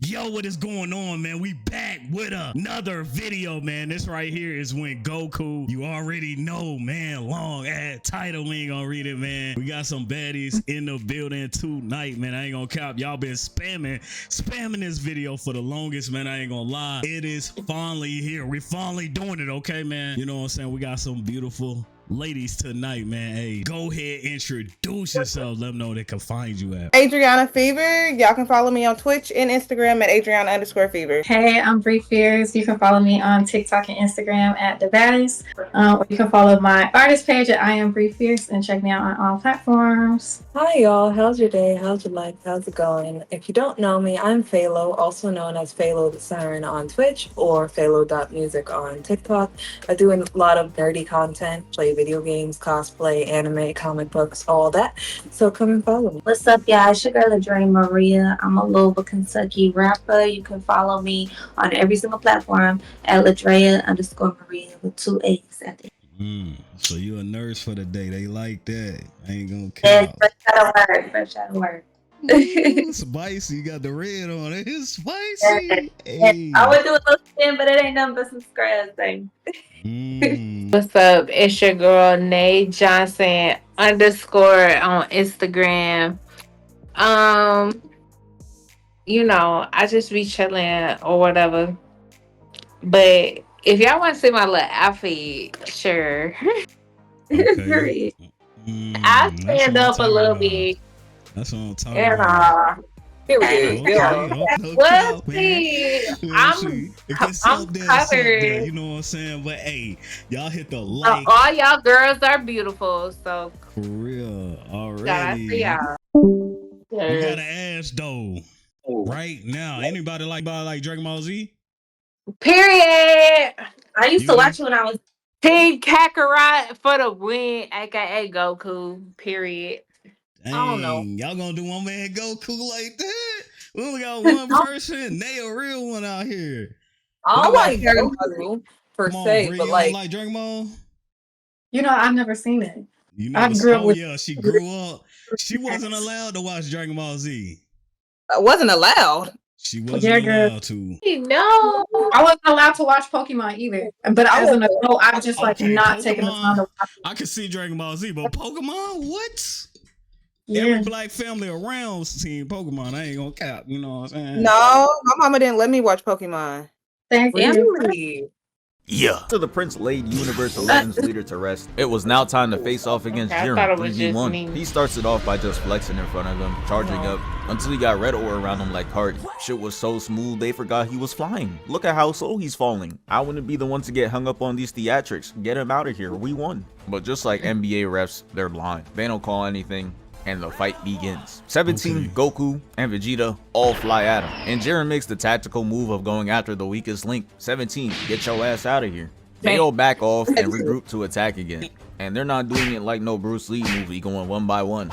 Yo, what is going on, man? We back with another video, man. This right here is when Goku, you already know, man, long ass title, we ain't gonna read it, man. We got some baddies in the building tonight, man. I ain't gonna cap. Y'all been spamming this video for the longest, man. I ain't gonna lie. It is finally here. We finally doing it, okay, man? You know what I'm saying? We got some beautiful ladies tonight, man. Hey, go ahead, introduce yourself. Let them know they can find you at. Adrianna Fever. Y'all can follow me on Twitch and Instagram at Adrianna_Fever. Hey, I'm Brii Fierce. You can follow me on TikTok and Instagram at The Baddest. Or you can follow my artist page at I am Brii Fierce and check me out on all platforms. Hi y'all, how's your day? How's your life? How's it going? If you don't know me, I'm Faylo, also known as FaylotheSiren on Twitch or Faylo.music on TikTok. I do a lot of nerdy content, play video games, cosplay, anime, comic books, all that. So come and follow me. What's up, y'all? It's your girl, Ladre Maria. I'm a Louisville, Kentucky rapper. You can follow me on every single platform at Ladrea_Maria with 2 A's at the end. So you a nurse for the day. They like that. I ain't gonna Yeah, count. fresh out of work. Spicy. You got the red on it. It's spicy. Hey. I would do a little spin, but it ain't nothing but some scratch thing. What's up? It's your girl Nay Johnson _ on Instagram. You know, I just be chilling or whatever. But if y'all want to see my little outfit, sure. Okay. I'll stand up a little bit. That's what I'm talking And about. Here we go. we'll see. I'm covered. covered. You know what I'm saying? But hey, y'all hit the like all y'all girls are beautiful, so for real shout out already. to y'all. You gotta ask though. Right now, anybody like Dragon Ball Z? Period. I used to watch it when I was Team Kakarot for the win, aka Goku. Period. Dang, I don't know. y'all gonna do one man Goku like that? We only got one person. They a real one out here. I I'm like like Goku per Come on, se, Brii, but you don't like like Dragon Ball? You know, I've never seen it. You I never grew up oh with- yeah, she grew up. She wasn't allowed to watch Dragon Ball Z. I wasn't allowed. She wasn't Yeah, girl. allowed to. No. I wasn't allowed to watch Pokemon either. But as an adult, I've just like Okay, not taken the time to watch it. I can see Dragon Ball Z, but Pokemon, what? Yeah. Every black family around seen Pokemon. I ain't gonna cap, you know what I'm saying? No, my mama didn't let me watch Pokemon. Thank you. really. Yeah. After the prince laid Universe 11's leader to rest, it was now time to face off against Okay, I thought Jiren it was just 3v1. me. He starts it off by just flexing in front of him, charging up, until he got red aura around him like Hardy. Shit was so smooth they forgot he was flying. Look at how slow he's falling. I wouldn't be the one to get hung up on these theatrics. Get him out of here, we won. But just like NBA refs, they're blind. They don't call anything, and the fight begins. 17, Okay. Goku, and Vegeta all fly at him. And Jiren makes the tactical move of going after the weakest link. 17, get your ass out of here. They all back off and regroup to attack again. And they're not doing it like no Bruce Lee movie going one by one.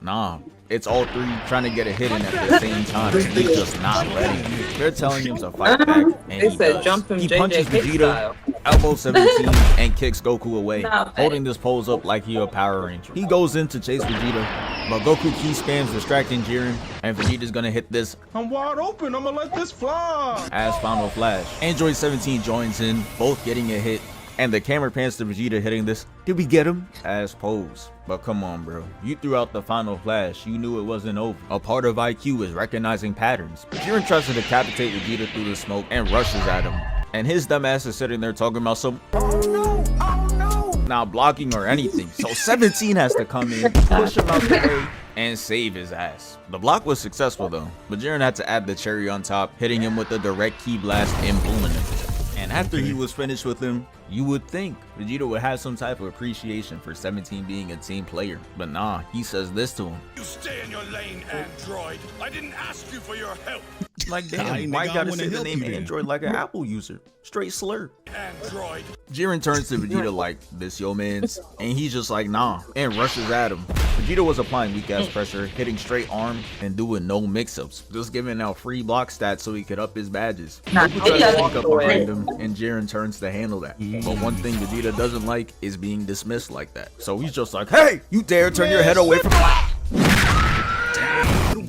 Nah, it's all three trying to get a hit in at the same time. And he's just not letting him. They're telling him to fight back, and They he said does. jump him He JJ punches kick Vegeta, style. elbow 17, and kicks Goku away, No, holding this pose up like he a Power Ranger. He goes in to chase Vegeta, but Goku key spams distracting Jiren, and Vegeta's gonna hit this I'm wide open. I'm gonna let this fly. as Final Flash. Android 17 joins in, both getting a hit, and the camera pans to Vegeta hitting this "did we get him?" as pose. But come on, bro, you threw out the Final Flash, you knew it wasn't over. A part of IQ is recognizing patterns. Jiren tries to decapitate Vegeta through the smoke and rushes at him, and his dumbass is sitting there talking about some not blocking or anything. So 17 has to come in, push him out the way, and save his ass. The block was successful though, but Jiren had to add the cherry on top, hitting him with a direct ki blast and pulling him. And after he was finished with him, you would think Vegeta would have some type of appreciation for 17 being a team player. But nah, he says this to him. You stay in your lane, Android. I didn't ask you for your help. Like, Hey, damn, why nigga, I gotta wanna say the help name you then. Android like an Apple user? Straight slur. Android. Jiren turns to Vegeta like, this yo mans, and he's just like, nah, and rushes at him. Vegeta was applying weak ass pressure, hitting straight arm, and doing no mix-ups, just giving out free block stats so he could up his badges. Goku tries to sneak up behind him, and Jiren turns to handle that. But one thing Vegeta doesn't like is being dismissed like that. So he's just like, hey, you dare turn your head away from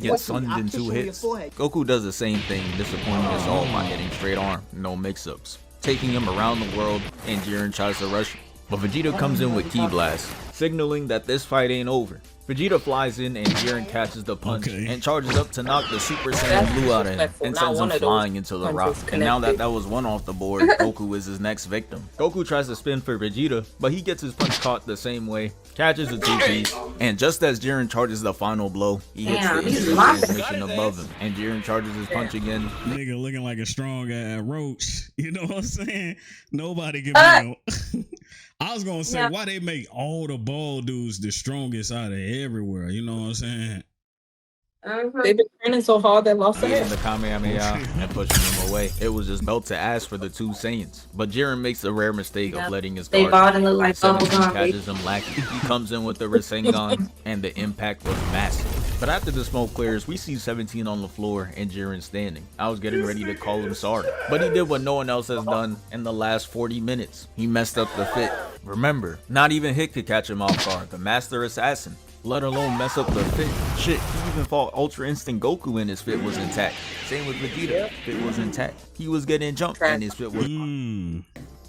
gets sunned in 2 hits. Goku does the same thing, disappointing us all by hitting straight arm, no mix-ups, taking him around the world, and Jiren tries to rush him. But Vegeta comes in with Ki Blast, signaling that this fight ain't over. Vegeta flies in and Jiren catches the punch and charges up to knock the Super Saiyan Blue out of him and sends him flying into the rock. And now that was one off the board, Goku is his next victim. Goku tries to spin for Vegeta, but he gets his punch caught the same way, catches the 2-piece, and just as Jiren charges the final blow, he hits the instant transmission above him, and Jiren charges his punch again. Nigga looking like a strong roach. You know what I'm saying? Nobody can be I was gonna say why they make all the bald dudes the strongest out of everywhere. You know what I'm saying? They've been training so hard they lost their Using head. the Kamehameha and pushing him away. It was just belt to ass for the 2 Saiyans. But Jiren makes the rare mistake of letting his They guard bought and look like 17 bubblegum. catches him lacking. He comes in with the Rasengan, and the impact was massive. But after the smoke clears, we see 17 on the floor and Jiren standing. I was getting ready to call him sorry, but he did what no one else has done in the last 40 minutes. He messed up the fit. Remember, not even Hit could catch him off guard, the master assassin, let alone mess up the fit. Shit, he even fought Ultra Instinct Goku and his fit was intact. Same with Vegeta, fit was intact. He was getting jumped and his fit was...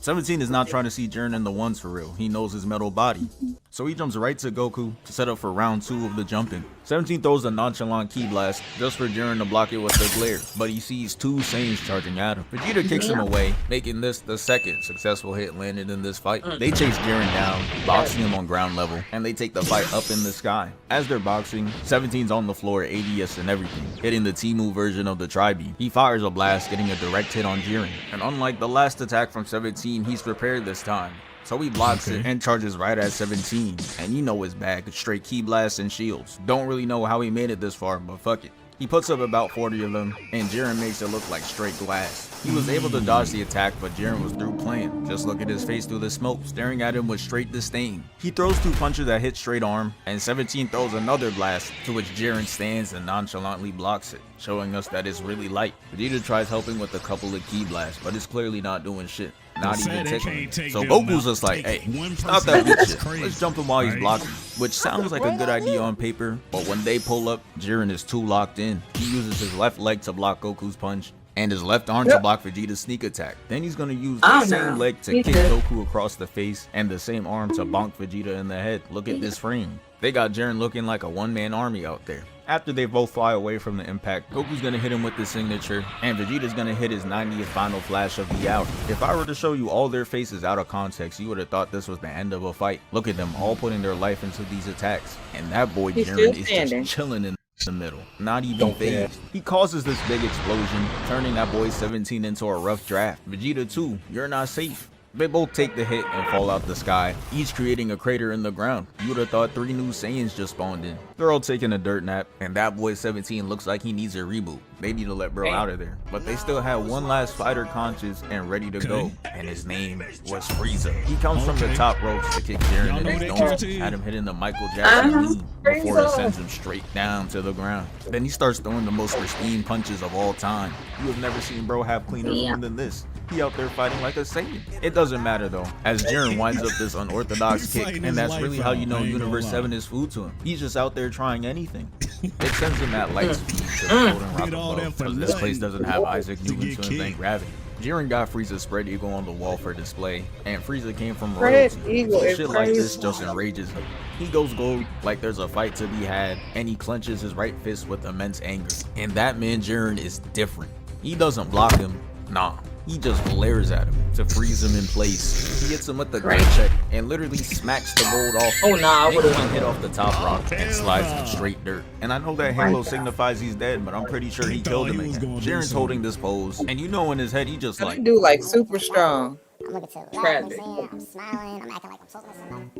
17 is not trying to see Jiren in the ones for real. He knows his metal body. So he jumps right to Goku to set up for round 2 of the jumping. 17 throws a nonchalant Ki Blast just for Jiren to block it with the glare, but he sees 2 Saiyans charging at him. Vegeta kicks him away, making this the second successful hit landed in this fight. They chase Jiren down, boxing him on ground level, and they take the fight up in the sky. As they're boxing, 17's on the floor, ADS and everything, hitting the T-move version of the Tri-Beam. He fires a blast, getting a direct hit on Jiren, and unlike the last attack from 17, he's prepared this time. So he blocks it and charges right at 17. And you know his bag, straight Ki Blasts and shields. Don't really know how he made it this far, but fuck it. He puts up about 40 of them, and Jiren makes it look like straight glass. He was able to dodge the attack, but Jiren was through playing. Just look at his face through the smoke, staring at him with straight disdain. He throws 2 punches that hit straight arm, and 17 throws another blast, to which Jiren stands and nonchalantly blocks it, showing us that it's really light. Vegeta tries helping with a couple of Ki Blasts, but it's clearly not doing shit. Not even tickling. So Goku's just like, hey, stop that weak shit. Let's jump him while he's blocking. Which sounds like a good idea on paper, but when they pull up, Jiren is too locked in. He uses his left leg to block Goku's punch, and his left arm to block Vegeta's sneak attack. Then he's gonna use the same leg to kick Goku across the face, and the same arm to bonk Vegeta in the head. Look at this frame. They got Jiren looking like a one-man army out there. After they both fly away from the impact, Goku's gonna hit him with the signature, and Vegeta's gonna hit his 90th final flash of the hour. If I were to show you all their faces out of context, you would have thought this was the end of a fight. Look at them all putting their life into these attacks, and that boy Jiren is just chilling in the middle, not even phased. He causes this big explosion, turning that boy 17 into a rough draft. Vegeta too, you're not safe. They both take the hit and fall out the sky, each creating a crater in the ground. You would have thought 3 new Saiyans just spawned in. They're all taking a dirt nap, and that boy 17 looks like he needs a reboot. They need to let bro out of there. But they still had one last fighter conscious and ready to go, and his name was Frieza. He comes from the top ropes to kick Jiren in his dome, had him hitting the Michael Jackson lean before it sends him straight down to the ground. Then he starts throwing the most pristine punches of all time. You have never seen bro have cleaner form than this. He out there fighting like a Saiyan. It doesn't matter though, as Jiren winds up this unorthodox kick, and that's really how you know Universe 7 is food to him. He's just out there trying anything. It sends him at light speed to the golden rock above, because this place doesn't have Isaac Newton to invent gravity. Jiren got Frieza's spread eagle on the wall for display, and Frieza came from royalty. Shit like this just enrages him. He goes gold like there's a fight to be had, and he clenches his right fist with immense anger. And that man Jiren is different. He doesn't block him, nah. He just glares at him to freeze him in place. He hits him with the great check and literally smacks the gold off. Oh nah, I would've hit off the top rock and slides him straight dirt. And I know that halo signifies he's dead, but I'm pretty sure he killed him again. Jiren's holding this pose, and you know in his head he just like do like super strong. I'm looking to the left, you know what I'm saying? I'm smiling, I'm acting like I'm talking to somebody.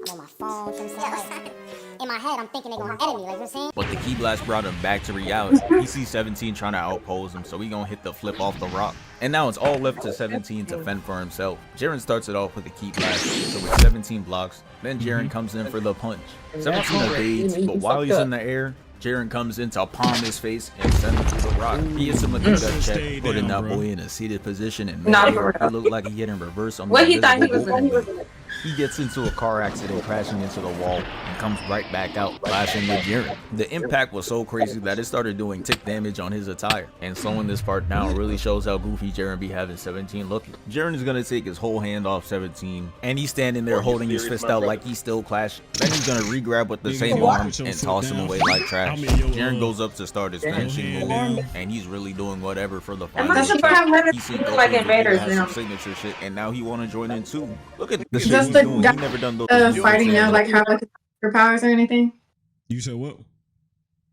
I'm on my phone, you know what I'm saying? Like, in my head, I'm thinking they're gonna edit me, like, you know what I'm saying? But the Ki Blast brought him back to reality. He sees 17 trying to outpose him, so he gonna hit the flip off the rock. And now it's all left to 17 to fend for himself. Jiren starts it off with a Ki Blast, so with 17 blocks, then Jiren comes in for the punch. 17 evades, but while he's in the air, Jiren comes in to palm his face and send him through the rock. He hits him with the gut check, Stay putting down, that bro. boy in a seated position, and Not man, for it looked like he hit in reverse on the What he thought he invisible was Goku. doing? He gets into a car accident, crashing into the wall, and comes right back out, clashing with Jiren. The impact was so crazy that it started doing tick damage on his attire, and slowing this part down really shows how goofy Jiren be having 17 looking. Jiren is gonna take his whole hand off 17, and he's standing there holding his fist out like he's still clashing. Then he's gonna re-grab with the same arm and toss him away like trash. Jiren goes up to start his finishing move, and he's really doing whatever for the final. That's the part He seen like Goku and invaders Vegeta have some now. signature shit, and now he wanna join in too. Look at the shit That's he's the doing. guy, He never done those. fighting now, like have like superpowers or anything? You said what?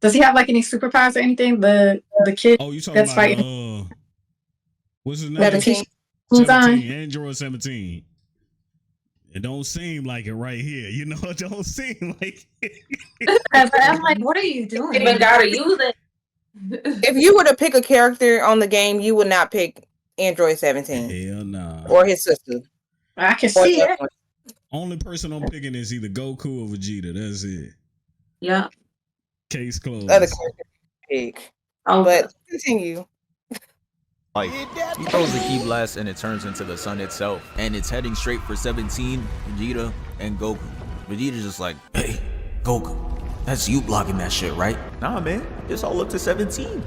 Does he have like any superpowers or anything? The kid Oh, you talking that's about fighting. what's his name? 17. 17, Android 17. It don't seem like it right here. You know, it don't seem like it. I'm like, what are you doing? Even gotta use it. If you were to pick a character on the game, you would not pick Android 17 Hell nah. or his sister. I can Or see it. Only person I'm picking is either Goku or Vegeta. That's it. Yeah. Case closed. other character to pick. Oh, But continue. Like, he throws the key blast and it turns into the sun itself, and it's heading straight for 17, Vegeta, and Goku. Vegeta's just like, hey, Goku, that's you blocking that shit, right? Nah, man, it's all up to 17.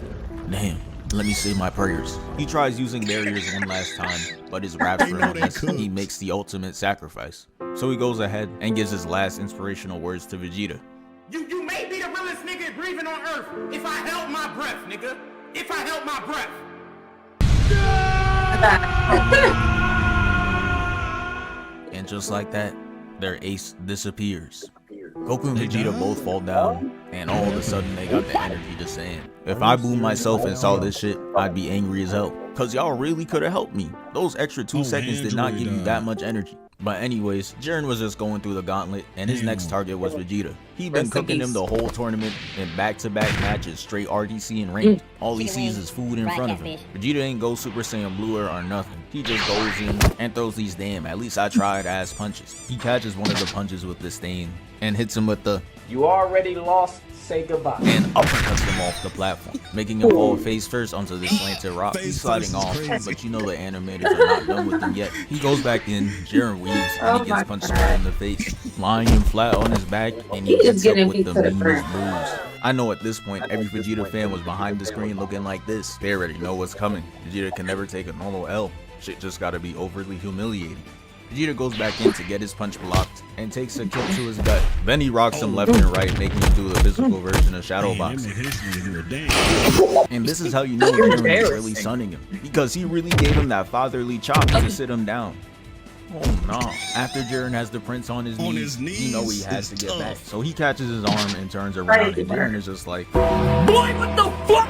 Damn, let me say my prayers. He tries using barriers one last time, but his raps relentless. He makes the ultimate sacrifice. So he goes ahead and gives his last inspirational words to Vegeta. You may be the realest nigga breathing on earth if I held my breath, nigga. If I held my breath. And just like that, their ace disappears. Goku and Vegeta both fall down, and all of a sudden they got the energy to stand. If I boomed myself and saw this shit, I'd be angry as hell. Cause y'all really could have helped me. Those extra 2 seconds did not give you that much energy. But anyways, Jiren was just going through the gauntlet, and his next target was Vegeta. He'd been cooking him the whole tournament in back-to-back matches, straight RDC and ranked. All he sees is food in front of him. Vegeta ain't go Super Saiyan Blue or nothing. He just goes in and throws these damn, at least I tried ass punches. He catches one of the punches with disdain and hits him with the You already lost, say goodbye. and uppercuts him off the platform, making him fall face first onto the slanted rock. He's sliding off, but you know the animators are not done with him yet. He goes back in, Jiren weaves, and he gets punched square in the face, lying him flat on his back, and he gets up with the meanest bruise. I know at this point, every Vegeta fan was behind the screen looking like this. They already know what's coming. Vegeta can never take a normal L. Shit just gotta be overly humiliating. Vegeta goes back in to get his punch blocked and takes a kick to his gut. Then he rocks him left and right, making him do the physical version of shadow boxing. And this is how you know Jiren is really sunning him, because he really gave him that fatherly chop to sit him down. Oh no. After Jiren has the prince on his knees, you know he has to get back. So he catches his arm and turns around, and Jiren is just like, boy, what the fuck?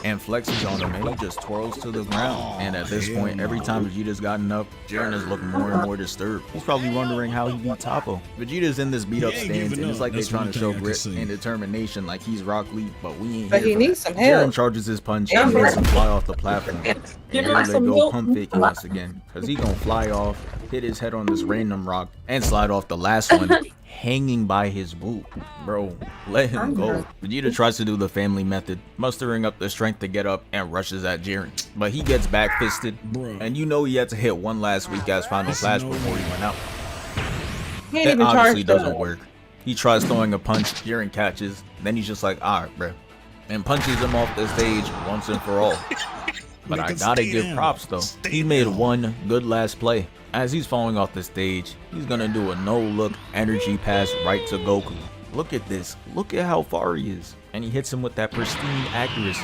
And flexes on him, and he just twirls to the ground. And at this point, every time Vegeta's gotten up, Jiren is looking more and more disturbed. He's probably wondering how he beat Toppo. Vegeta's in this beat up stance, and it's like they're trying to show grit and determination like he's Rock Lee, but we ain't But he here for needs that. some help. Jiren charges his punch and makes him fly off the platform. And here they go pump faking once again, cause he gonna fly off, hit his head on this random rock, and slide off the last one, hanging by his boot. Bro, let him go. Vegeta tries to do the family method, mustering up the strength to get up, and rushes at Jiren. But he gets back fisted, and you know he had to hit one last weak ass final flash before he went out. He ain't That even obviously charged doesn't up. work. He tries throwing a punch, Jiren catches, then he's just like, alright bro, and punches him off the stage once and for all. But I gotta give props though. He made one good last play. As he's falling off the stage, he's gonna do a no-look energy pass right to Goku. Look at this. Look at how far he is. And he hits him with that pristine accuracy.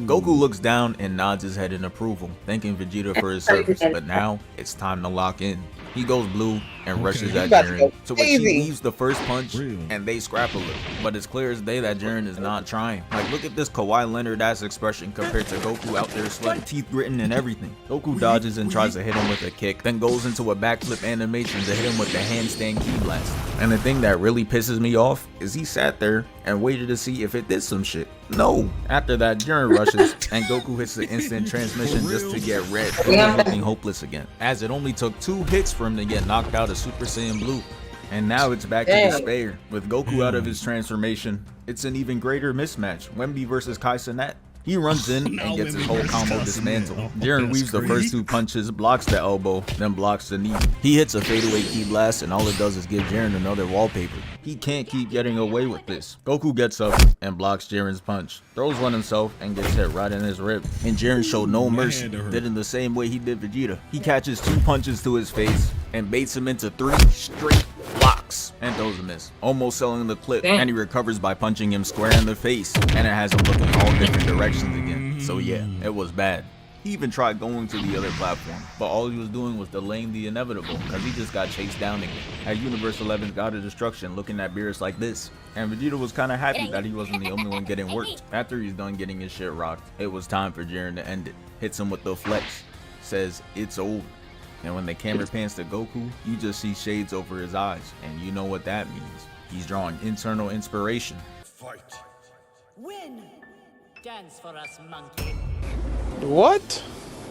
Goku looks down and nods his head in approval, thanking Vegeta for his service. But now, it's time to lock in. He goes blue and rushes at Jiren, to which he leaves the first punch, and they scrap a little. But it's clear as day that Jiren is not trying. Like, look at this Kawhi Leonard-ass expression compared to Goku out there sweating, teeth gritting and everything. Goku dodges and tries to hit him with a kick, then goes into a backflip animation to hit him with the handstand key blast. And the thing that really pisses me off is he sat there and waited to see if it did some shit. No. After that, Jiren rushes, and Goku hits the instant transmission just to get red, looking hopeless again, as it only took 2 hits for him to get knocked out of Super Saiyan Blue. And now it's back to despair. With Goku out of his transformation, it's an even greater mismatch. Wemby versus Kai Cenat. He runs in Now and gets his women whole combo cussing, man. dismantled. Oh, Jiren that's weaves the crazy. first 2 punches, blocks the elbow, then blocks the knee. He hits a fadeaway ki blast, and all it does is give Jiren another wallpaper. He can't keep getting away with this. Goku gets up and blocks Jiren's punch, throws one himself, and gets hit right in his rib. And Jiren showed no mercy, did in the same way he did Vegeta. He catches 2 punches to his face and baits him into 3 straight blocks and throws a miss, almost selling the clip. And he recovers by punching him square in the face, and it has him looking all different directions again. So yeah, it was bad. He even tried going to the other platform, but all he was doing was delaying the inevitable because he just got chased down again. At Universe 11's God of Destruction, looking at Beerus like this, and Vegeta was kind of happy that he wasn't the only one getting worked. After he's done getting his shit rocked, it was time for Jiren to end it. Hits him with the flex, says it's over. And when the camera pans to Goku, you just see shades over his eyes, and you know what that means. He's drawing internal inspiration. Fight. Win. Dance for us, monkey. What?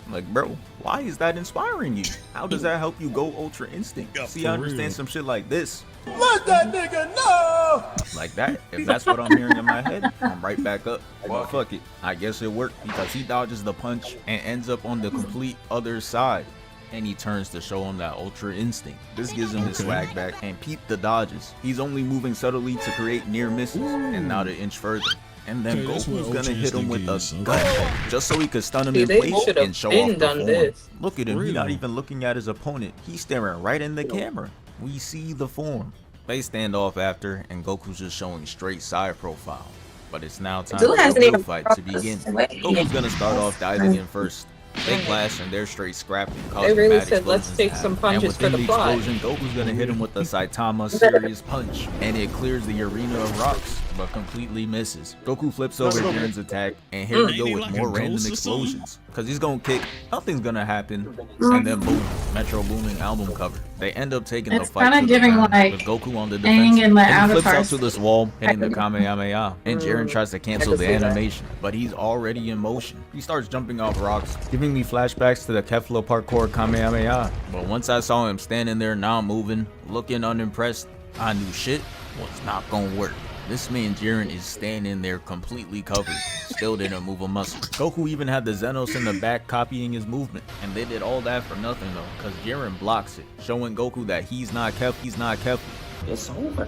Like, bro, why is that inspiring you? How does that help you go Ultra Instinct? See, I understand some shit like this. Let that nigga know! Like that. If that's what I'm hearing in my head, I'm right back up. Well, fuck it. I guess it worked because he dodges the punch and ends up on the complete other side. And he turns to show him that Ultra Instinct. This gives him his swag back, and peep the dodges. He's only moving subtly to create near misses and not an inch further. And then Goku's gonna hit him with a gun just so he could stun him in place and show off the form. Look at him, he's not even looking at his opponent. He's staring right in the camera. We see the form. They stand off after, and Goku's just showing straight side profile. But it's now time for the real fight to begin. Goku's gonna start off diving in first. They clash and they're straight scrapping. They really said, let's take some punches for the plot. Explosion, Goku's gonna hit him with the Saitama serious punch, and it clears the arena of rocks, but completely misses. Goku flips over Jiren's attack, and here we go with more random explosions. Cause he's gonna kick, nothing's gonna happen, and then boom, Metro Booming album cover. They end up taking the fight to the ground, with Goku on the defense, and he flips out to this wall, hitting the Kamehameha, and Jiren tries to cancel the animation, but he's already in motion. He starts jumping off rocks, giving me flashbacks to the Kefla parkour Kamehameha. But once I saw him standing there not moving, looking unimpressed, I knew shit was not gonna work. This man Jiren is standing there completely covered, still didn't move a muscle. Goku even had the Xenos in the back copying his movement, and they did all that for nothing though, cause Jiren blocks it, showing Goku that he's not Kefla. It's over.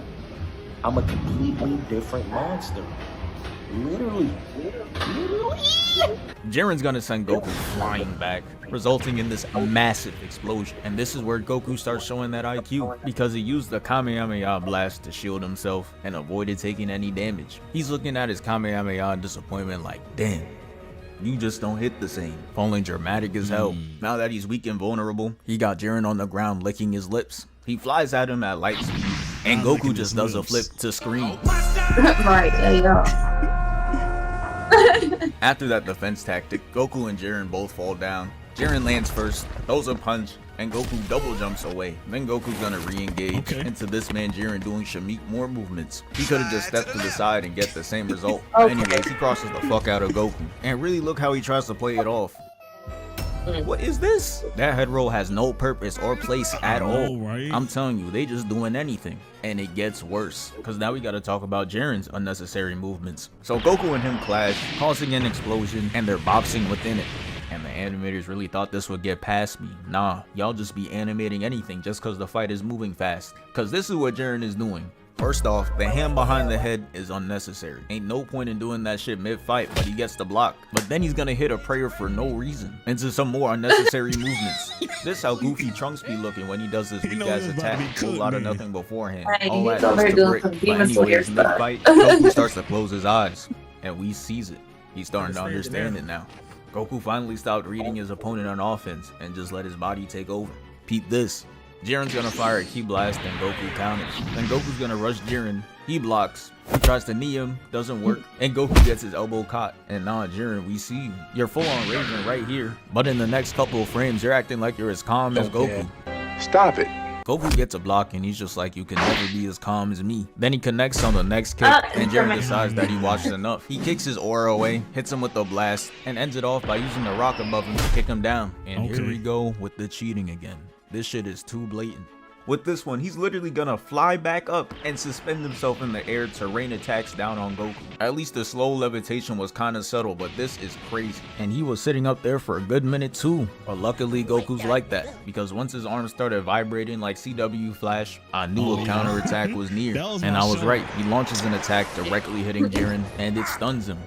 I'm a completely different monster. Literally. Jiren's gonna send Goku flying back, resulting in this massive explosion. And this is where Goku starts showing that IQ, because he used the Kamehameha blast to shield himself and avoided taking any damage. He's looking at his Kamehameha in disappointment like, damn, you just don't hit the same. Falling dramatic as hell. Now that he's weak and vulnerable, he got Jiren on the ground licking his lips. He flies at him at light speed, and Goku just does a flip to scream. Right, there you go. After that defense tactic, Goku and Jiren both fall down. Jiren lands first, throws a punch, and Goku double jumps away. Then Goku's gonna re-engage into this man Jiren doing Shamik more movements. He could have just stepped to the side and get the same result. Anyways, he crosses the fuck out of Goku. And really look how he tries to play it off. What is this? That head roll has no purpose or place at all. I'm telling you, they just doing anything. And it gets worse, because now we gotta talk about Jiren's unnecessary movements. So Goku and him clash, causing an explosion, and they're boxing within it. And the animators really thought this would get past me. Nah, y'all just be animating anything just because the fight is moving fast. Because this is what Jiren is doing. First off, the hand behind the head is unnecessary. Ain't no point in doing that shit mid-fight, but he gets the block. But then he's gonna hit a prayer for no reason into some more unnecessary movements. This how goofy Trunks be looking when he does this weak-ass attack. Whole lot of nothing beforehand. All that does to brick. But anyways, mid-fight, Goku starts to close his eyes. And we sees it. He's starting to understand it now. Goku finally stopped reading his opponent on offense and just let his body take over. Peep this. Jiren's gonna fire a ki blast and Goku counters. Then Goku's gonna rush Jiren. He blocks. He tries to knee him. Doesn't work. And Goku gets his elbow caught. And now Jiren, we see you. You're full on raging right here. But in the next couple of frames, you're acting like you're as calm as Goku. Stop it. Goku gets a block and he's just like, you can never be as calm as me. Then he connects on the next kick and Jiren decides that he watched enough. He kicks his aura away, hits him with a blast, and ends it off by using the rock above him to kick him down. And here we go with the cheating again. This shit is too blatant. With this one, he's literally gonna fly back up and suspend himself in the air to rain attacks down on Goku. At least the slow levitation was kinda subtle, but this is crazy. And he was sitting up there for a good minute too. But luckily Goku's like that, because once his arms started vibrating like CW Flash, I knew a counterattack was near. And I was right. He launches an attack directly hitting Jiren, and it stuns him.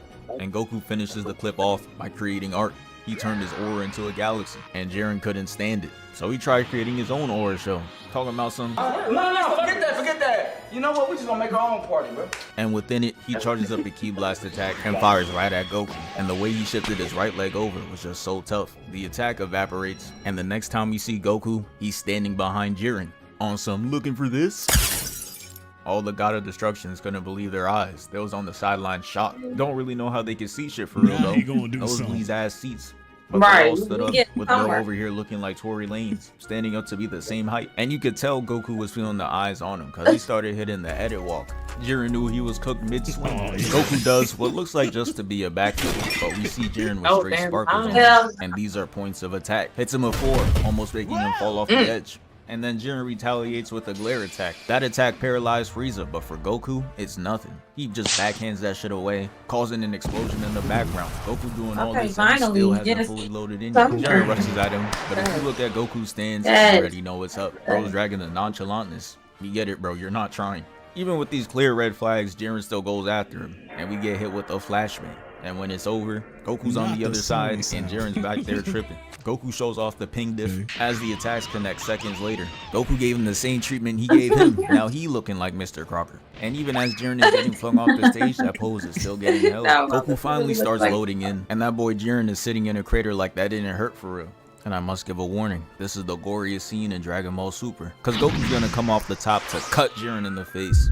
And Goku finishes the clip off by creating art. He turned his aura into a galaxy, and Jiren couldn't stand it. So he tried creating his own aura show, talking about some... No, forget that. You know what? We just gonna make our own party, bro. And within it, he charges up a Ki Blast attack and fires right at Goku. And the way he shifted his right leg over was just so tough. The attack evaporates, and the next time we see Goku, he's standing behind Jiren on some looking for this. All the God of Destructions couldn't believe their eyes. They was on the sideline shocked. Don't really know how they could see shit for real though. Those these ass seats. But they all stood up with Bill over here looking like Tory Lanez, standing up to be the same height. And you could tell Goku was feeling the eyes on him because he started hitting the edit walk. Jiren knew he was cooked mid-swing. Goku does what looks like just to be a backflip, but we see Jiren with straight sparkles on him. And these are points of attack. Hits him with 4, almost making him fall off the edge. And then Jiren retaliates with a glare attack. That attack paralyzed Frieza, but for Goku, it's nothing. He just backhands that shit away, causing an explosion in the background. Goku doing all this and he still has a fully loaded engine. Jiren rushes at him, but if you look at Goku's stance, you already know what's up. Bro's dragging the nonchalantness. You get it, bro, you're not trying. Even with these clear red flags, Jiren still goes after him, and we get hit with a flashbang. And when it's over, Goku's on the other side, and Jiren's back there tripping. Goku shows off the ping diff as the attacks connect seconds later. Goku gave him the same treatment he gave him. Now he looking like Mr. Crocker. And even as Jiren is getting flung off the stage, that pose is still getting held. Goku finally starts loading in, and that boy Jiren is sitting in a crater like that didn't hurt for real. And I must give a warning, this is the goriest scene in Dragon Ball Super, cause Goku's gonna come off the top to cut Jiren in the face.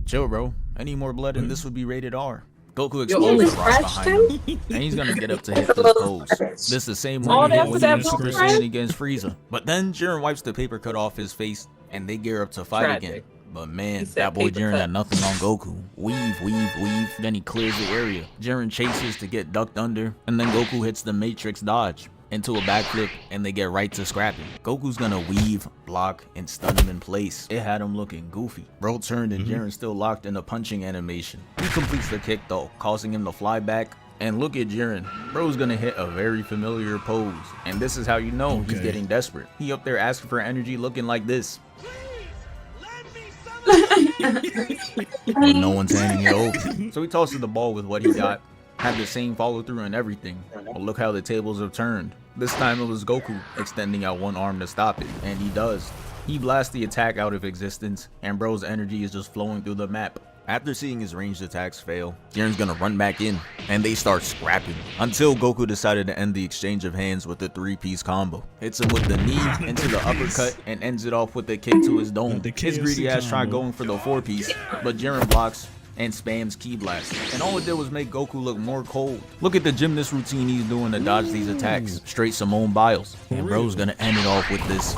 Chill, bro. Any more blood and this would be rated R. Goku explodes the rock behind him, and he's gonna get up to hit this pose. This is the same one he hit when he was Super Saiyan against Frieza. But then Jiren wipes the paper cut off his face, and they gear up to fight again. But man, that boy Jiren had nothing on Goku. Weave, then he clears the area. Jiren chases to get ducked under, and then Goku hits the Matrix dodge into a backflip, and they get right to scrapping. Goku's gonna weave, block, and stun him in place. It had him looking goofy. Bro turned and Jiren still locked in a punching animation. He completes the kick though, causing him to fly back. And look at Jiren. Bro's gonna hit a very familiar pose. And this is how you know he's getting desperate. He up there asking for energy looking like this. But no one's handing it over. So he tosses the ball with what he got. Had the same follow through and everything. But look how the tables have turned. This time it was Goku extending out one arm to stop it, and he does. He blasts the attack out of existence, and Bro's energy is just flowing through the map. After seeing his ranged attacks fail, Jiren's gonna run back in, and they start scrapping, until Goku decided to end the exchange of hands with the 3-piece combo. Hits him with the knee into the uppercut, and ends it off with a kick to his dome. His greedy ass tried going for the 4-piece, but Jiren blocks and spams Ki Blast, and all it did was make Goku look more cold. Look at the gymnast routine he's doing to dodge these attacks. Straight Simone Biles. And Bro's gonna end it off with this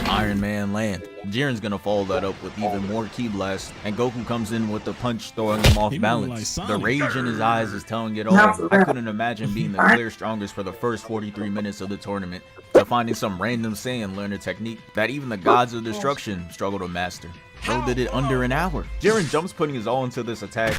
Iron Man land. Jiren's gonna follow that up with even more Ki Blast, and Goku comes in with the punch, throwing him off balance. The rage in his eyes is telling it all. I couldn't imagine being the clear strongest for the first 43 minutes of the tournament, to finding some random Saiyan learn a technique that even the gods of destruction struggle to master. Bro did it under an hour. Jiren jumps putting his all into this attack,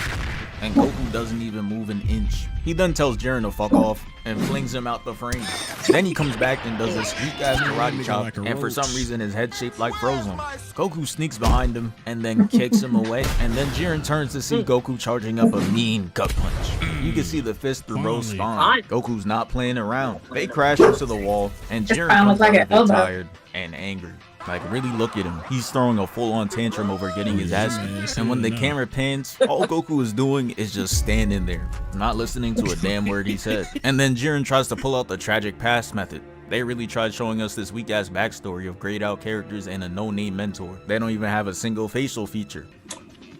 and Goku doesn't even move an inch. He then tells Jiren to fuck off and flings him out the frame. Then he comes back and does this weak ass karate chop, and for some reason his head's shaped like Frozen. Goku sneaks behind him and then kicks him away, and then Jiren turns to see Goku charging up a mean gut punch. You can see the fist through Bro's spine. Goku's not playing around. They crash into the wall, and Jiren comes out a bit tired and angry. Like, really look at him. He's throwing a full-on tantrum over getting his ass beat. And when the camera pans, all Goku is doing is just standing there, not listening to a damn word he said. And then Jiren tries to pull out the tragic past method. They really tried showing us this weak-ass backstory of grayed out characters and a no-name mentor. They don't even have a single facial feature.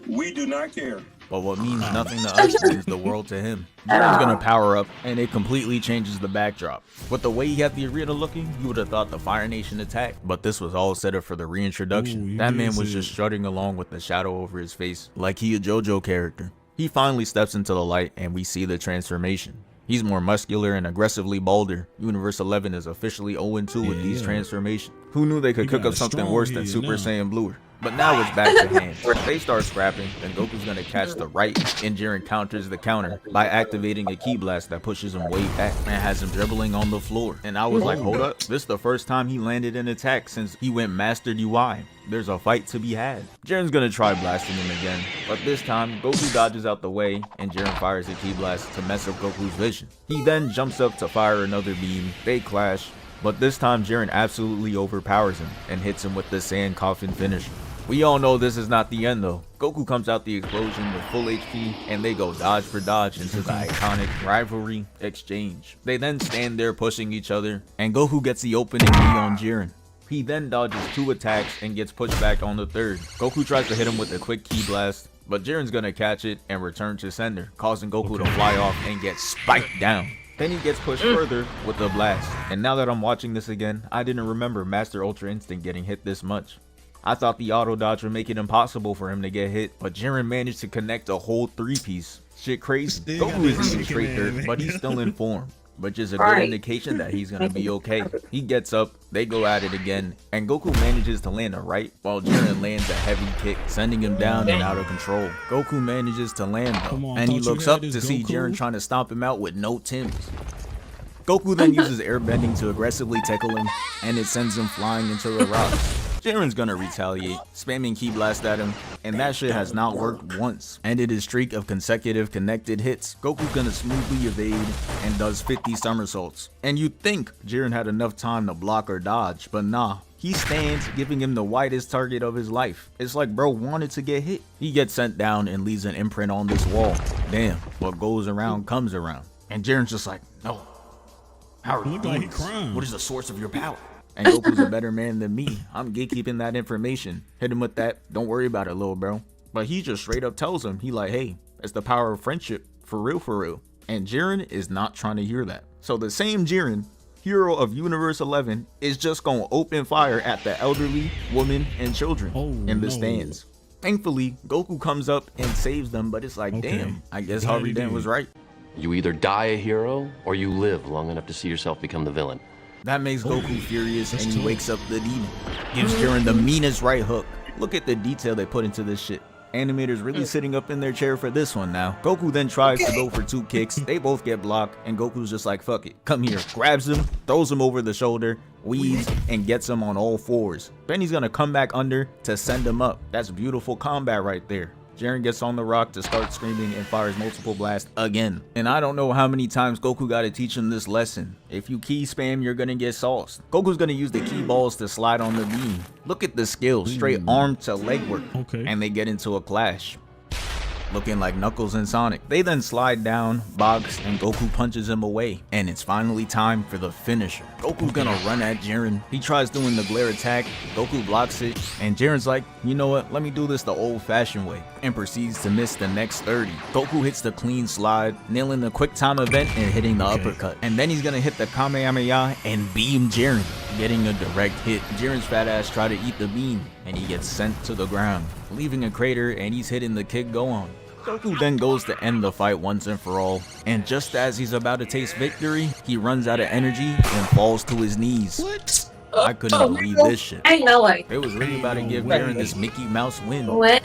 We do not care. But what means nothing to us means the world to him. Jiren's gonna power up, and it completely changes the backdrop. With the way he had the arena looking, you would have thought the Fire Nation attacked, but this was all set up for the reintroduction. That man was just strutting along with the shadow over his face, like he a JoJo character. He finally steps into the light, and we see the transformation. He's more muscular and aggressively bolder. Universe 11 is officially 0-2 with these transformations. Who knew they could cook up something worse than Super Saiyan Blue? But now it's back to hand. They start scrapping, then Goku's gonna catch the right, and Jiren counters the counter by activating a ki blast that pushes him way back and has him dribbling on the floor. And I was like, hold up, this is the first time he landed an attack since he went Mastered UI. There's a fight to be had. Jiren's gonna try blasting him again, but this time Goku dodges out the way and Jiren fires a ki blast to mess up Goku's vision. He then jumps up to fire another beam. They clash, but this time Jiren absolutely overpowers him and hits him with the sand coffin finisher. We all know this is not the end though. Goku comes out the explosion with full HP and they go dodge for dodge into the iconic rivalry exchange. They then stand there pushing each other and Goku gets the opening knee on Jiren. He then dodges 2 attacks and gets pushed back on the 3rd. Goku tries to hit him with a quick ki blast, but Jiren's gonna catch it and return to sender, causing Goku to fly off and get spiked down. Then he gets pushed further with the blast. And now that I'm watching this again, I didn't remember Master Ultra Instinct getting hit this much. I thought the auto dodge would make it impossible for him to get hit, but Jiren managed to connect a whole 3-piece. Shit crazy. Goku is eating straight dirt, but he's still in form, which is a good indication that he's gonna be okay. He gets up, they go at it again, and Goku manages to land a right, while Jiren lands a heavy kick, sending him down and out of control. Goku manages to land though, and he looks up to see Jiren trying to stomp him out with no Tims. Goku then uses airbending to aggressively tickle him, and it sends him flying into the rocks. Jiren's gonna retaliate, spamming ki blast at him, and that shit has not worked once. Ended his streak of consecutive connected hits. Goku's gonna smoothly evade and does 50 somersaults. And you'd think Jiren had enough time to block or dodge, but nah. He stands, giving him the widest target of his life. It's like bro wanted to get hit. He gets sent down and leaves an imprint on this wall. Damn, what goes around comes around. And Jiren's just like, no. How are you doing this? What is the source of your power? And Goku's a better man than me. I'm gatekeeping that information. Hit him with that. Don't worry about it, little bro. But he just straight up tells him, he like, hey, it's the power of friendship. For real, for real. And Jiren is not trying to hear that. So the same Jiren, hero of Universe 11, is just gonna open fire at the elderly, women, and children in the stands. Thankfully, Goku comes up and saves them, but it's like, damn, I guess Harvey Dent was right. You either die a hero, or you live long enough to see yourself become the villain. That makes Goku furious and he wakes up the demon. Gives Jiren the meanest right hook. Look at the detail they put into this shit. Animators really sitting up in their chair for this one now. Goku then tries to go for 2 kicks. They both get blocked and Goku's just like, fuck it, come here. Grabs him, throws him over the shoulder, weaves, and gets him on all 4s. Then he's gonna come back under to send him up. That's beautiful combat right there. Jiren gets on the rock to start screaming and fires multiple blasts again. And I don't know how many times Goku got to teach him this lesson. If you ki spam, you're gonna get sauced. Goku's gonna use the ki balls to slide on the beam. Look at the skills, straight arm to leg work. And they get into a clash. Looking like Knuckles and Sonic. They then slide down, box, and Goku punches him away. And it's finally time for the finisher. Goku's gonna run at Jiren. He tries doing the glare attack, Goku blocks it, and Jiren's like, you know what, let me do this the old-fashioned way, and proceeds to miss the next 30. Goku hits the clean slide, nailing the quick time event and hitting the uppercut. And then he's gonna hit the Kamehameha and beam Jiren, getting a direct hit. Jiren's fat ass try to eat the beam, and he gets sent to the ground, leaving a crater, and he's hitting the kick go on. Goku then goes to end the fight once and for all, and just as he's about to taste victory, he runs out of energy and falls to his knees. What? I couldn't believe this shit. Ain't no way. They was really about to give Jiren this Mickey Mouse win. What?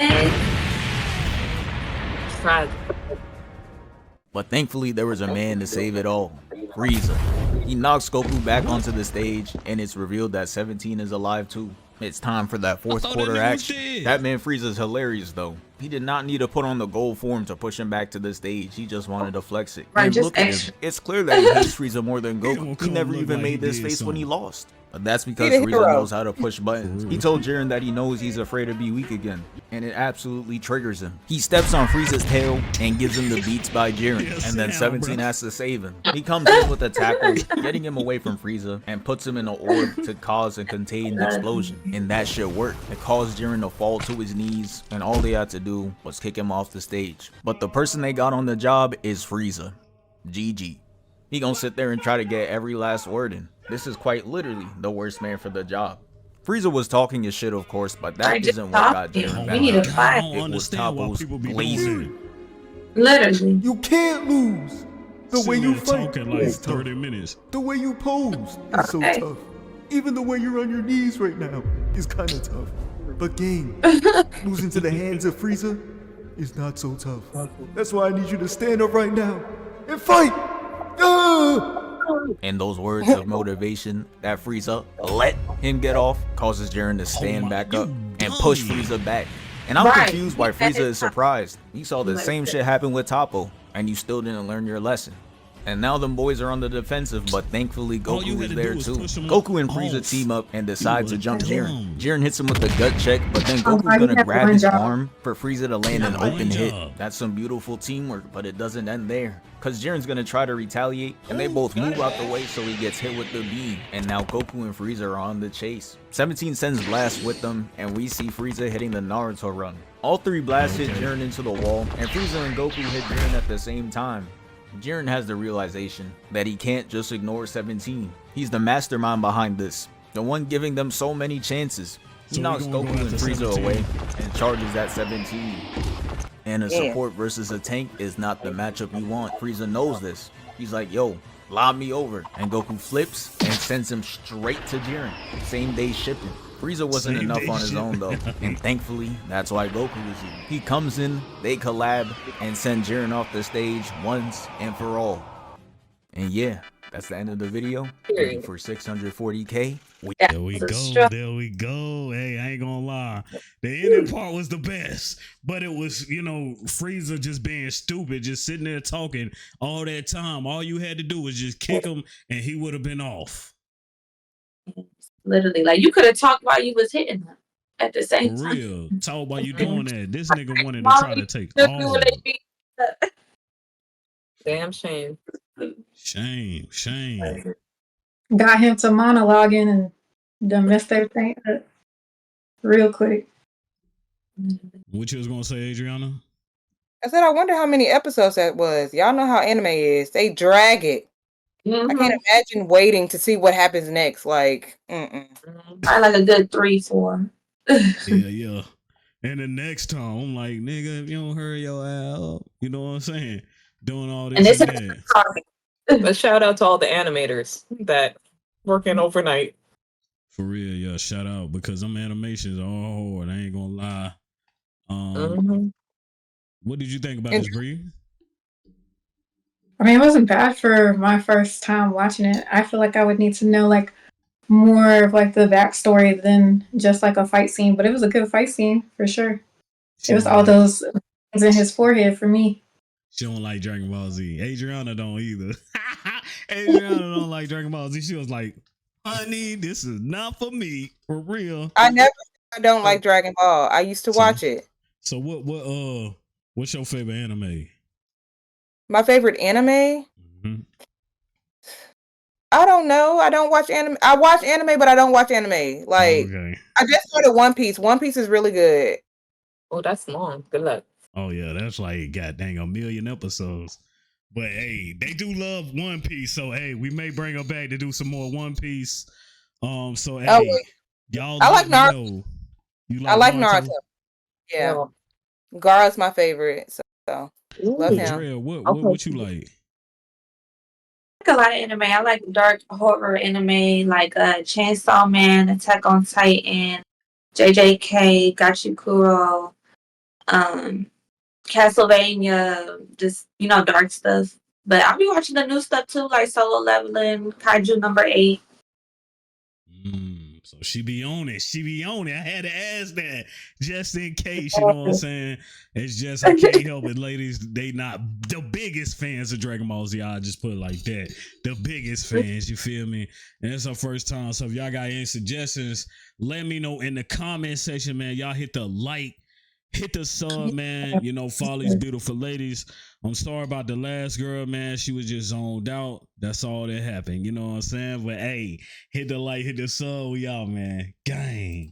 But thankfully there was a man to save it all, Frieza. He knocks Goku back onto the stage, and it's revealed that 17 is alive too. It's time for that 4th quarter action. That man Frieza's hilarious though. He did not need to put on the gold form to push him back to the stage. He just wanted to flex it. And look at him. It's clear that he hates Frieza more than Goku. He never even made this face when he lost. But that's because Frieza knows how to push buttons. He told Jiren that he knows he's afraid to be weak again, and it absolutely triggers him. He steps on Frieza's tail and gives him the beats by Jiren, and then 17 has to save him. He comes in with a tackle, getting him away from Frieza, and puts him in an orb to cause and contain the explosion. And that shit worked. It caused Jiren to fall to his knees, and all they had to do was kick him off the stage. But the person they got on the job is Frieza. GG. He gonna sit there and try to get every last word in. This is quite literally the worst man for the job. Frieza was talking his shit, of course, but that isn't what got Jiren back. We need to fight. It was Toppo's blazing. Literally. You can't lose. The way Sitting you there fight talking like is 30 tough. minutes. The way you pose is so tough. Even the way you're on your knees right now is kind of tough. But game, losing to the hands of Frieza is not so tough. That's why I need you to stand up right now and fight! And those words of motivation that Frieza let him get off causes Jiren to stand back up and push Frieza back. And I'm confused why Frieza is surprised. He saw the same shit happen with Toppo, and you still didn't learn your lesson. And now them boys are on the defensive, but thankfully Goku is there too. Goku and Frieza team up and decide to jump Jiren. Jiren hits him with the gut check, but then Goku's gonna grab his arm for Frieza to land an open hit. That's some beautiful teamwork, but it doesn't end there. Cause Jiren's gonna try to retaliate, and they both move out the way so he gets hit with the beam. And now Goku and Frieza are on the chase. 17 sends Blast with them, and we see Frieza hitting the Naruto run. All three blasts hit Jiren into the wall, and Frieza and Goku hit Jiren at the same time. Jiren has the realization that he can't just ignore 17. He's the mastermind behind this, the one giving them so many chances. He knocks Goku and Frieza away and charges at 17. And a support versus a tank is not the matchup you want. Frieza knows this. He's like, yo, lob me over. And Goku flips and sends him straight to Jiren. Same day shipping. Frieza wasn't enough on his own though, and thankfully, that's why Goku is here. He comes in, they collab, and send Jiren off the stage once and for all. And yeah, that's the end of the video. Waiting for 640K. There we go. There we go. Hey, I ain't gonna lie. The ending part was the best, but it was, you know, Frieza just being stupid, just sitting there talking all that time. All you had to do was just kick him, and he would have been off. Literally, like you could have talked while you was hitting them at the same time. For real, talk while you doing that. This nigga wanted to try to take all. Damn shame. Shame. Got him to monologuing and done messed everything up real quick. What you was gonna say, Adriana? I said, I wonder how many episodes that was. Y'all know how anime is. They drag it. I can't imagine waiting to see what happens next. Like, I like a good 3-4. Yeah. And the next time, I'm like, nigga, if you don't hurry your ass up, you know what I'm saying? Doing all this and that. But shout out to all the animators that working overnight. For real, yeah. Shout out because them animations are all hard. I ain't gonna lie. What did you think about this, Brii? I mean, it wasn't bad for my first time watching it. I feel like I would need to know like more of like the backstory than just like a fight scene, but it was a good fight scene for sure. It was all those things in his forehead for me. She don't like Dragon Ball Z. Adriana don't either. Adriana don't like Dragon Ball Z. She was like, honey, this is not for me. For real. I don't like Dragon Ball. I used to watch it. So what's your favorite anime? My favorite anime? I don't know. I don't watch anime. I watch anime, but I don't watch anime. Like, I just started One Piece. One Piece is really good. Oh, that's long. Good luck. Oh, yeah. That's like, god dang, 1 million episodes. But, hey, they do love One Piece. So, hey, we may bring her back to do some more One Piece. So, hey, y'all I like Naruto. I like Naruto. Yeah. Gaara's my favorite. So love him. Drea, what you like? I like a lot of anime. I like dark horror anime like Chainsaw Man, Attack on Titan, JJK, Gachikuro, Castlevania, just dark stuff. But I'll be watching the new stuff too, like Solo Leveling, Kaiju number 8. So she be on it. I had to ask that just in case, you know what I'm saying? It's just, I can't help it, ladies. They not the biggest fans of Dragon Ball Z. I'll just put it like that. The biggest fans, you feel me? And it's our first time. So if y'all got any suggestions, let me know in the comment section, man. Y'all hit the like, hit the sub, man. Follow these beautiful ladies. I'm sorry about the last girl, man. She was just zoned out. That's all that happened. You know what I'm saying? But hey, hit the like, hit the sub. We out, man. Gang.